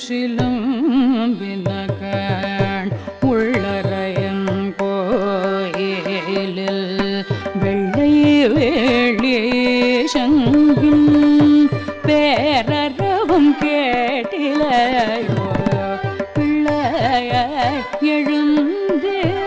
சிலம்பினகண் உள்ளறையன் கோயிலில் வெள்ளை வேளி சங்கின் பேரறவும் கேட்டிலையோ பிள்ளைய எழுந்திர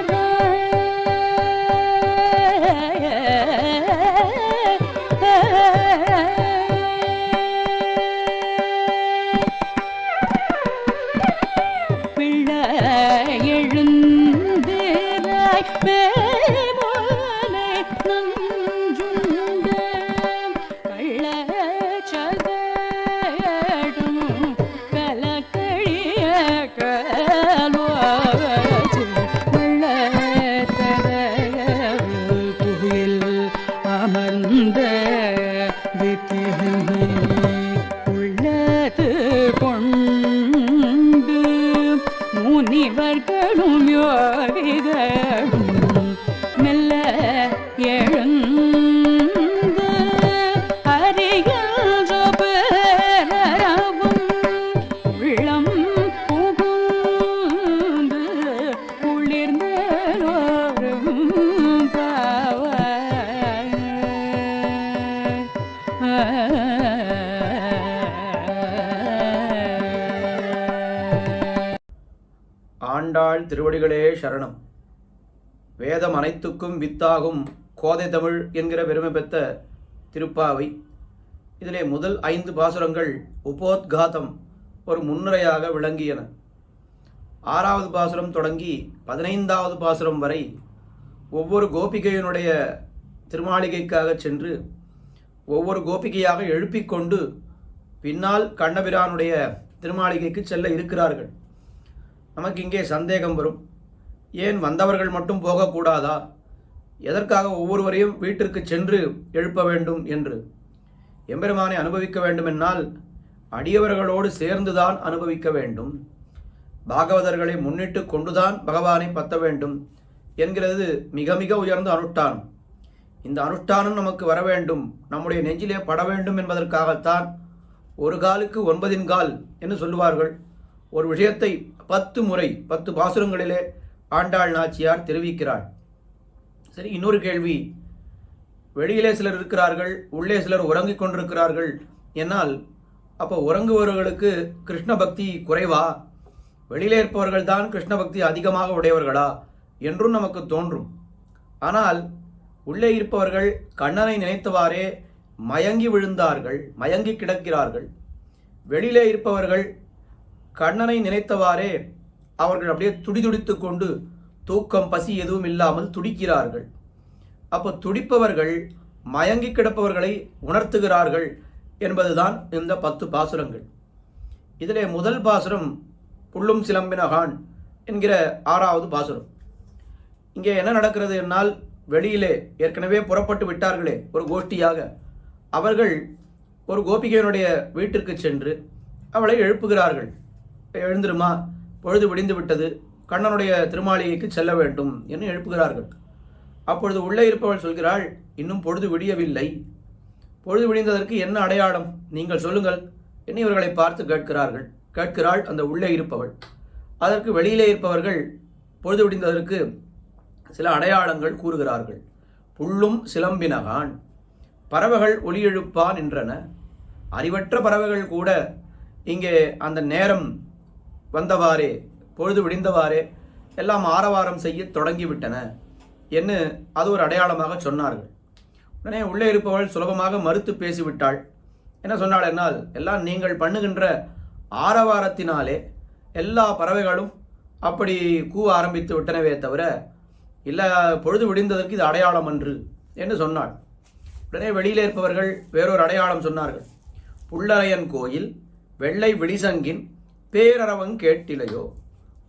எழுந்திராய் மேமோலை நஞ்சுண்ட கள்ளச்சதடும் கலக்கழிய கல்வாச்சு வெள்ளத்தரையில் புகில் அமர்ந்த வித்தினை உள்ளது கொண்டு முனிவர்களும் யோகிகளும் மெல்ல எழுந்து அறிகின்ற பேரறவும் உள்ளம் புகுந்து குளிர்ந்தோரும் ஆண்டாள் திருவடிகளே சரணம். வேதம் அனைத்துக்கும் வித்தாகும் கோதை தமிழ் என்கிற பெருமை பெற்ற திருப்பாவை. இதிலே முதல் 5 பாசுரங்கள் உபோத்காதம் ஒரு முன்னுரையாக விளங்கியன. 6வது பாசுரம் தொடங்கி 15வது பாசுரம் வரை ஒவ்வொரு கோபிகையினுடைய திருமாளிகைக்காக சென்று ஒவ்வொரு கோபிகையாக எழுப்பிக்கொண்டு பின்னால் கண்ணபிரானுடைய திருமாளிகைக்கு செல்ல இருக்கிறார்கள். நமக்கு இங்கே சந்தேகம் வரும், ஏன் வந்தவர்கள் மட்டும் போகக்கூடாதா, எதற்காக ஒவ்வொருவரையும் வீட்டிற்கு சென்று எழுப்ப வேண்டும் என்று. எம்பெருமானை அனுபவிக்க வேண்டுமென்னால் அடியவர்களோடு சேர்ந்துதான் அனுபவிக்க வேண்டும், பாகவதர்களை முன்னிட்டு கொண்டுதான் பகவானை பத்த வேண்டும் என்கிறது மிக மிக உயர்ந்த அனுஷ்டானம். இந்த அனுஷ்டானம் நமக்கு வர வேண்டும், நம்முடைய நெஞ்சிலே பட வேண்டும் என்பதற்காகத்தான் ஒரு காலுக்கு 9 கால் என்று சொல்லுவார்கள். ஒரு விஷயத்தை 10 முறை 10 பாசுரங்களிலே ஆண்டாள் நாச்சியார் தெரிவிக்கிறாள். சரி, இன்னொரு கேள்வி, வெளியிலே சிலர் இருக்கிறார்கள், உள்ளே சிலர் உறங்கிக் கொண்டிருக்கிறார்கள் என்னால் அப்போ உறங்குபவர்களுக்கு கிருஷ்ண பக்தி குறைவா, வெளியிலே இருப்பவர்கள் தான் கிருஷ்ண பக்தி அதிகமாக உடையவர்களா என்றும் நமக்கு தோன்றும். ஆனால் உள்ளே இருப்பவர்கள் கண்ணனை நினைத்தவாறே மயங்கி விழுந்தார்கள், மயங்கி கிடக்கிறார்கள். வெளியிலே இருப்பவர்கள் கண்ணனை நினைத்தவாறே அவர்கள் அப்படியே துடிதுடித்து கொண்டு தூக்கம் பசி எதுவும் இல்லாமல் துடிக்கிறார்கள். அப்போ துடிப்பவர்கள் மயங்கி கிடப்பவர்களை உணர்த்துகிறார்கள் என்பதுதான் இந்த 10 பாசுரங்கள். இதிலே முதல் பாசுரம் புள்ளும் சிலம்பினகான் என்கிற 6வது பாசுரம். இங்கே என்ன நடக்கிறது என்னால், வெளியிலே ஏற்கனவே புறப்பட்டு விட்டார்களே ஒரு கோஷ்டியாக, அவர்கள் ஒரு கோபிகையினுடைய வீட்டிற்கு சென்று அவளை எழுப்புகிறார்கள். எழுந்திருமா, பொழுது விடிந்து விட்டது, கண்ணனுடைய திருமாளிகைக்கு செல்ல வேண்டும் என்று எழுப்புகிறார்கள். அப்பொழுது உள்ளே இருப்பவள் சொல்கிறாள், இன்னும் பொழுது விடியவில்லை, பொழுது விடிந்ததற்கு என்ன அடையாளம் நீங்கள் சொல்லுங்கள் என்று இவர்களை பார்த்து கேட்கிறாள் அந்த உள்ளே இருப்பவள். அதற்கு வெளியிலே இருப்பவர்கள் பொழுது விடிந்ததற்கு சில அடையாளங்கள் கூறுகிறார்கள். புள்ளும் சிலம்பினகான், பறவைகள் ஒலி எழுப்பான் என்றன. அறிவற்ற பறவைகள் கூட இங்கே அந்த நேரம் வந்தவாறே பொழுது விடிந்தவாறே எல்லாம் ஆரவாரம் செய்ய தொடங்கிவிட்டன என்று அது ஒரு அடையாளமாக சொன்னார்கள். உடனே உள்ளே இருப்பவள் சுலபமாக மறுத்து பேசிவிட்டாள். என்ன சொன்னாள் என்னால், எல்லாம் நீங்கள் பண்ணுகின்ற ஆரவாரத்தினாலே எல்லா பறவைகளும் அப்படி கூவ ஆரம்பித்து விட்டனவே தவிர இல்லை, பொழுது விடிந்ததற்கு இது அடையாளம் அன்று என்று சொன்னாள். உடனே வெளியிலே இருப்பவர்கள் வேறொரு அடையாளம் சொன்னார்கள். புள்ளரையன் கோயில் வெள்ளை விழிசங்கின் பேரறவங் கேட்டிலையோ.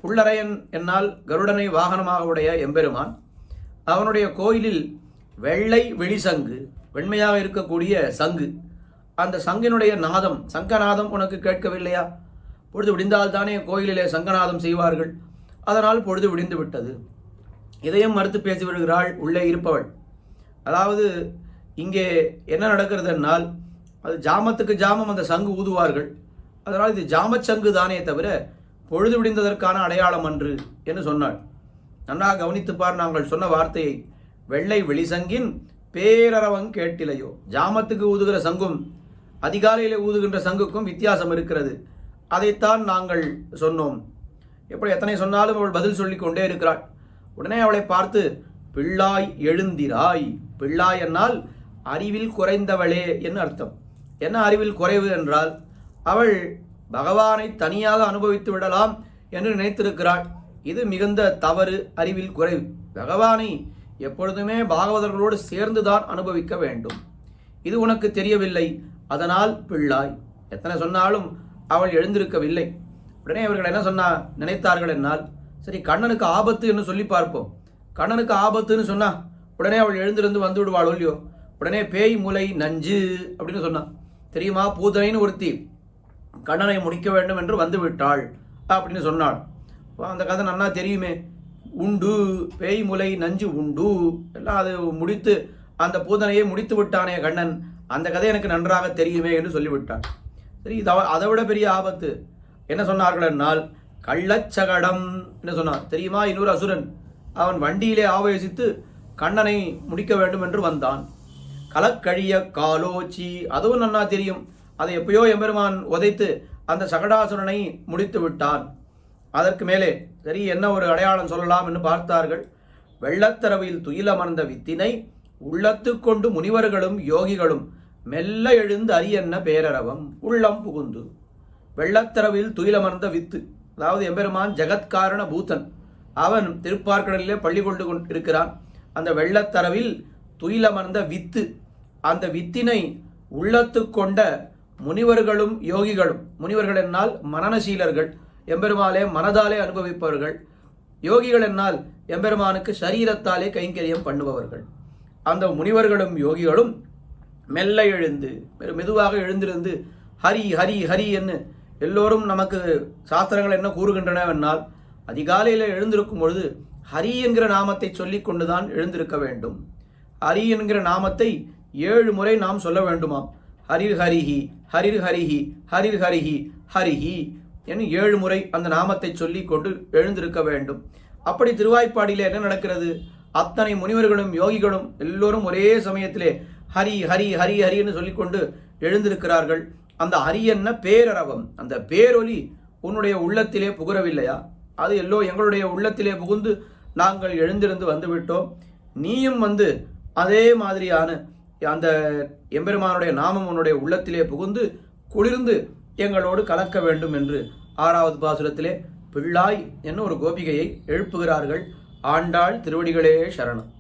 புள்ளரையன் என்னால் கருடனை வாகனமாக உடைய எம்பெருமான், அவனுடைய கோயிலில் வெள்ளை விழிசங்கு, வெண்மையாக இருக்கக்கூடிய சங்கு, அந்த சங்கினுடைய நாதம், சங்கநாதம் உனக்கு கேட்கவில்லையா? பொழுது விடிந்தால்தானே கோயிலிலே சங்கநாதம் செய்வார்கள், அதனால் பொழுது விடிந்து விட்டது. இதையும் மறுத்து பேசி வருகிறாள் உள்ளே இருப்பவள். அதாவது இங்கே என்ன நடக்கிறது என்னால், அது ஜாமத்துக்கு ஜாமம் அந்த சங்கு ஊதுவார்கள். அதனால் இது ஜாமச்சங்கு தானே தவிர பொழுது விடிந்ததற்கான அடையாளம் அன்று என்று சொன்னாள். நன்றாக கவனித்துப்பார் நாங்கள் சொன்ன வார்த்தையை. வெள்ளை வெளிசங்கின் பேரரவங் கேட்டிலையோ. ஜாமத்துக்கு ஊதுகிற சங்கும் அதிகாலையில் ஊதுகின்ற சங்குக்கும் வித்தியாசம் இருக்கிறது. அதைத்தான் நாங்கள் சொன்னோம். எப்படி எத்தனை சொன்னாலும் அவள் பதில் சொல்லிக் கொண்டே இருக்கிறாள். உடனே அவளை பார்த்து பிள்ளாய் எழுந்திராய். பிள்ளாய் என்னால் அறிவில் குறைந்தவளே என்று அர்த்தம். என்ன அறிவில் குறைவு என்றால் அவள் பகவானை தனியாக அனுபவித்து விடலாம் என்று நினைத்திருக்கிறாள். இது மிகுந்த தவறு, அறிவில் குறைவு. பகவானை எப்பொழுதுமே பாகவதர்களோடு சேர்ந்துதான் அனுபவிக்க வேண்டும். இது உனக்கு தெரியவில்லை, அதனால் பிள்ளாய். எத்தனை சொன்னாலும் அவள் எழுந்திருக்கவில்லை. உடனே அவர்கள் என்ன நினைத்தார்கள் என்னால், சரி கண்ணனுக்கு ஆபத்து என்று சொல்லி பார்ப்போம். கண்ணனுக்கு ஆபத்துன்னு சொன்னா உடனே அவள் எழுந்திருந்து வந்து விடுவாள் இல்லையோ. உடனே பேய் முலை நஞ்சு அப்படின்னு சொன்னான். தெரியுமா, பூதனைன்னு ஒருத்தி கண்ணனை முடிக்க வேண்டும் என்று வந்து விட்டாள் அப்படின்னு சொன்னாள். அந்த கதை நன்னா தெரியுமே. உண்டு, பேய் முலை நஞ்சு உண்டு எல்லாம் அது முடித்து அந்த பூதனையை முடித்து விட்டானே கண்ணன், அந்த கதை எனக்கு நன்றாக தெரியுமே என்று சொல்லிவிட்டான். சரி, அதை விட பெரிய ஆபத்து என்ன சொன்னார்கள் என்னால், கள்ளச்சகடம் என்ன சொன்னான் தெரியுமா. இன்னொரு அசுரன் அவன் வண்டியிலே ஆவேசித்து கண்ணனை முடிக்க வேண்டும் என்று வந்தான். கலக்கழிய காலோச்சி, அதுவும் நன்னா தெரியும். அதை எப்பயோ எம்பெருமான் உதைத்து அந்த சகடாசுரனை முடித்து விட்டான். அதற்கு மேலே சரி என்ன ஒரு அடையாளம் சொல்லலாம் என்று பார்த்தார்கள். வெள்ளத்தரவில் துயிலமர்ந்த வித்தினை உள்ளத்து கொண்டு முனிவர்களும் யோகிகளும் மெல்ல எழுந்து அரியன்ன பேரரவம் உள்ளம் புகுந்து. வெள்ளத்தரவில் துயிலமர்ந்த வித்து, அதாவது எம்பெருமான் ஜெகத்காரண பூதன். அவன் திருப்பார்கடலிலே பள்ளி கொண்டு இருக்கிறான். அந்த வெள்ளத்தரவில் துயிலமர்ந்த வித்து, அந்த வித்தினை உள்ளத்து கொண்ட முனிவர்களும் யோகிகளும். முனிவர்கள் என்னால் மனநசீலர்கள், எம்பெருமானே மனதாலே அனுபவிப்பவர்கள். யோகிகள் என்னால் எம்பெருமானுக்கு சரீரத்தாலே கைங்கரியம் பண்ணுபவர்கள். அந்த முனிவர்களும் யோகிகளும் மெல்ல எழுந்து மெதுவாக எழுந்திருந்து ஹரி ஹரி ஹரி என்று எல்லோரும் நமக்கு சாஸ்திரங்கள் என்ன கூறுகின்றனவென்னால், அதிகாலையில் எழுந்திருக்கும் பொழுது ஹரி என்கிற நாமத்தை சொல்லிக் கொண்டுதான் எழுந்திருக்க வேண்டும். ஹரி என்கிற நாமத்தை 7 முறை நாம் சொல்ல வேண்டுமாம். ஹரிர் ஹரிஹி ஹரிர் ஹரிஹி ஹரிர் ஹரிஹி ஹரிஹி என்று 7 முறை அந்த நாமத்தை சொல்லிக் கொண்டு எழுந்திருக்க வேண்டும். அப்படி திருவாய்ப்பாடியில் என்ன நடக்கிறது, அத்தனை முனிவர்களும் யோகிகளும் எல்லோரும் ஒரே சமயத்திலே ஹரி ஹரி ஹரி ஹரி என்று சொல்லிக்கொண்டு எழுந்திருக்கிறார்கள். அந்த ஹரி என்ன பேரரவம், அந்த பேரொலி உன்னுடைய உள்ளத்திலே புகுறவில்லையா? அது எங்களுடைய உள்ளத்திலே புகுந்து நாங்கள் எழுந்திருந்து வந்துவிட்டோம். நீயும் வந்து அதே மாதிரியான அந்த எம்பெருமானுடைய நாமம் உன்னுடைய உள்ளத்திலே புகுந்து குளிர்ந்து எங்களோடு கலக்க வேண்டும் என்று 6வது பாசுரத்திலே பிள்ளாய் என்ன ஒரு கோபிகையை எழுப்புகிறார்கள். ஆண்டாள் திருவடிகளே சரணம்.